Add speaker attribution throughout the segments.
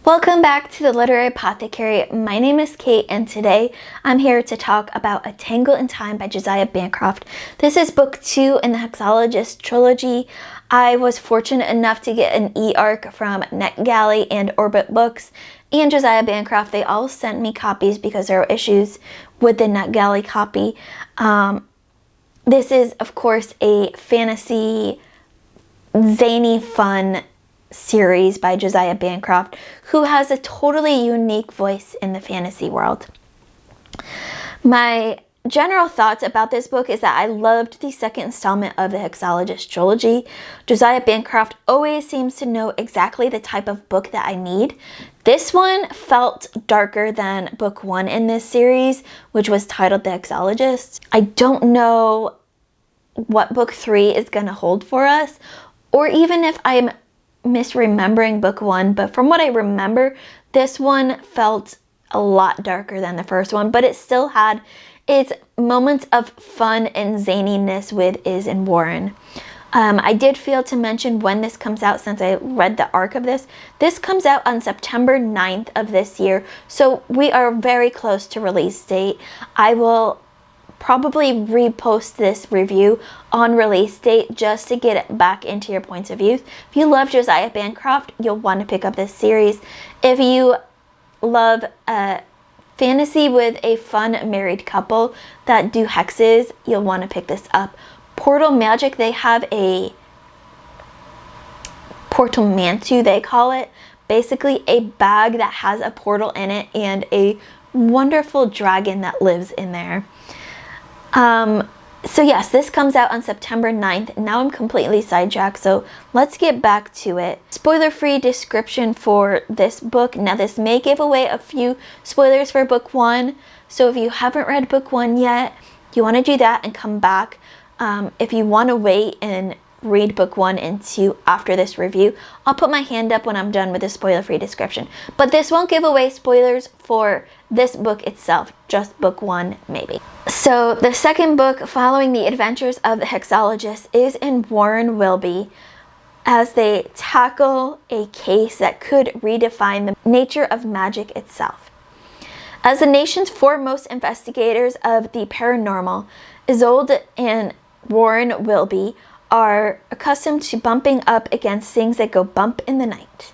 Speaker 1: Welcome back to the Literary Apothecary. My name is Kate, and today I'm here to talk about A Tangle in Time by Josiah Bancroft. This is book 2 in the Hexologist trilogy. I was fortunate enough to get an e-arc from NetGalley and Orbit Books and Josiah Bancroft. They all sent me copies because there were issues with the NetGalley copy. This is, of course, a fantasy, zany, fun series by Josiah Bancroft, who has a totally unique voice in the fantasy world. My general thoughts about this book is that I loved the second installment of the Hexologist trilogy. Josiah Bancroft always seems to know exactly the type of book that I need. This one felt darker than book 1 in this series, which was titled The Hexologist. I don't know what book 3 is going to hold for us, or even if I'm misremembering book 1, but from what I remember, this one felt a lot darker than the first one, but it still had its moments of fun and zaniness with Iz and Warren. I did feel to mention when this comes out, since I read the arc of this. This comes out on September 9th of this year, so we are very close to release date. I will probably repost this review on release date just to get it back into your points of view. If you love Josiah Bancroft, you'll want to pick up this series. If you love fantasy with a fun married couple that do hexes, you'll want to pick this up. Portal Magic, they have a portal mantu, they call it. Basically a bag that has a portal in it and a wonderful dragon that lives in there. So yes, this comes out on September 9th. Now I'm completely sidetracked, so let's get back to it. Spoiler-free description for this book. Now this may give away a few spoilers for book 1, so if you haven't read book 1 yet, you want to do that and come back. If you want to wait and read book 1 and 2 after this review, I'll put my hand up when I'm done with the spoiler-free description. But this won't give away spoilers for this book itself, just book 1 maybe. So the second book following the adventures of the Hexologists is in Warren Wilby as they tackle a case that could redefine the nature of magic itself. As the nation's foremost investigators of the paranormal, Isolde and Warren Wilby are accustomed to bumping up against things that go bump in the night.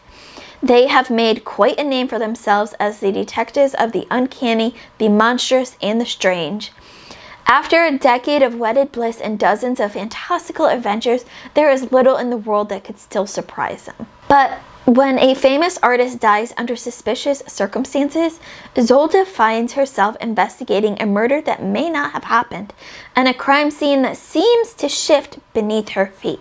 Speaker 1: They have made quite a name for themselves as the detectives of the uncanny, the monstrous, and the strange. After a decade of wedded bliss and dozens of fantastical adventures, there is little in the world that could still surprise them. But when a famous artist dies under suspicious circumstances, Isolde finds herself investigating a murder that may not have happened, and a crime scene that seems to shift beneath her feet.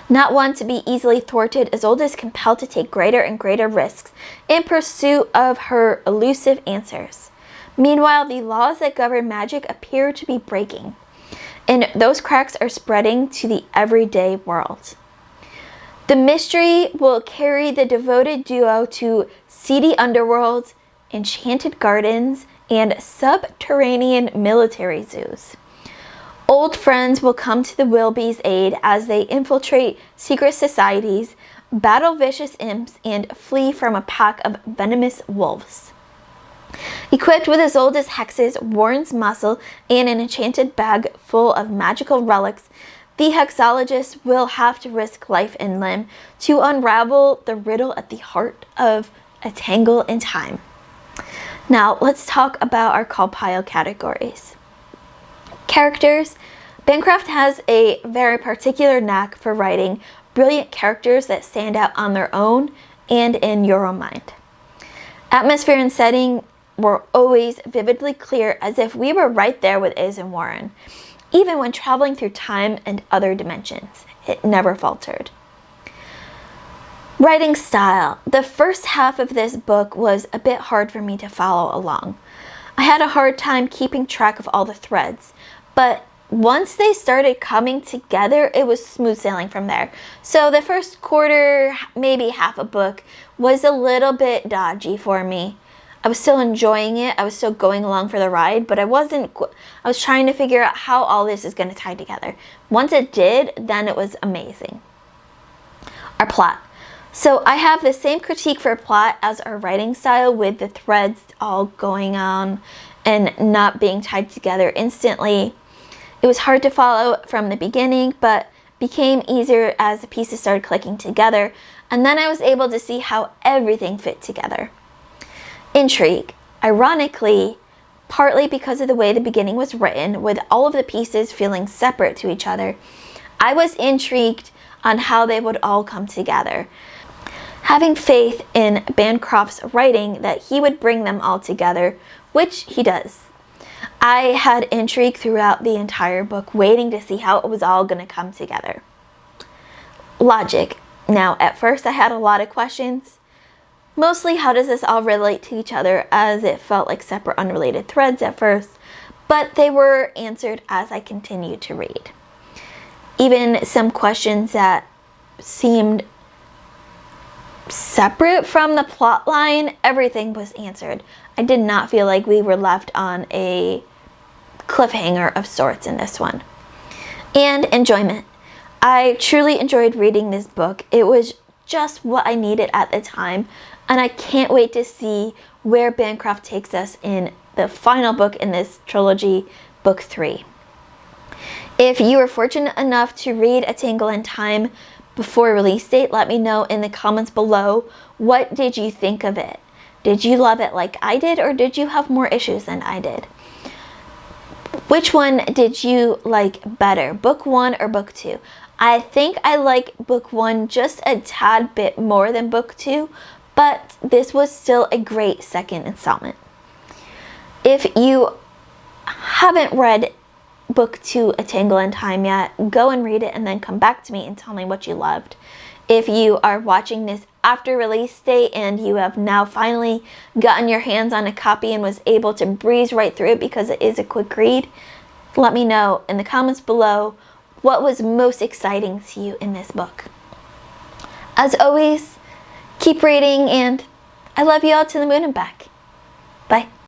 Speaker 1: Not one to be easily thwarted, Isolde is compelled to take greater and greater risks in pursuit of her elusive answers. Meanwhile, the laws that govern magic appear to be breaking, and those cracks are spreading to the everyday world. The mystery will carry the devoted duo to seedy underworlds, enchanted gardens, and subterranean military zoos. Old friends will come to the Wilbys' aid as they infiltrate secret societies, battle vicious imps, and flee from a pack of venomous wolves. Equipped with Isolde's hexes, Warren's muscle, and an enchanted bag full of magical relics, the Hexologists will have to risk life and limb to unravel the riddle at the heart of A Tangle in Time. Now, let's talk about our call pile categories. Characters. Bancroft has a very particular knack for writing brilliant characters that stand out on their own and in your own mind. Atmosphere and setting were always vividly clear, as if we were right there with Iz and Warren. Even when traveling through time and other dimensions, it never faltered. Writing style. The first half of this book was a bit hard for me to follow along. I had a hard time keeping track of all the threads, but once they started coming together, it was smooth sailing from there. So the first quarter, maybe half a book, was a little bit dodgy for me. I was still enjoying it. I was still going along for the ride, but I was trying to figure out how all this is going to tie together. Once it did, then it was amazing. Our plot. So I have the same critique for plot as our writing style, with the threads all going on and not being tied together instantly. It was hard to follow from the beginning, but became easier as the pieces started clicking together, and then I was able to see how everything fit together. Intrigue. Ironically, partly because of the way the beginning was written, with all of the pieces feeling separate to each other, I was intrigued on how they would all come together, having faith in Bancroft's writing that he would bring them all together, which he does. I had intrigue throughout the entire book, waiting to see how it was all going to come together. Logic. Now, at first I had a lot of questions. Mostly, how does this all relate to each other, as it felt like separate unrelated threads at first, but they were answered as I continued to read. Even some questions that seemed separate from the plot line, everything was answered. I did not feel like we were left on a cliffhanger of sorts in this one. And enjoyment. I truly enjoyed reading this book. It was just what I needed at the time, and I can't wait to see where Bancroft takes us in the final book in this trilogy, book 3. If you were fortunate enough to read A Tangle in time before release date, let me know in the comments below. What did you think of it? Did you love it like I did, or did you have more issues than I did? Which one did you like better, book 1 or book 2? I think I like book 1 just a tad bit more than book 2, but this was still a great second installment. If you haven't read book 2, A Tangle in Time yet, go and read it and then come back to me and tell me what you loved. If you are watching this after release date and you have now finally gotten your hands on a copy and was able to breeze right through it because it is a quick read, let me know in the comments below what was most exciting to you in this book. As always, keep reading, and I love you all to the moon and back. Bye.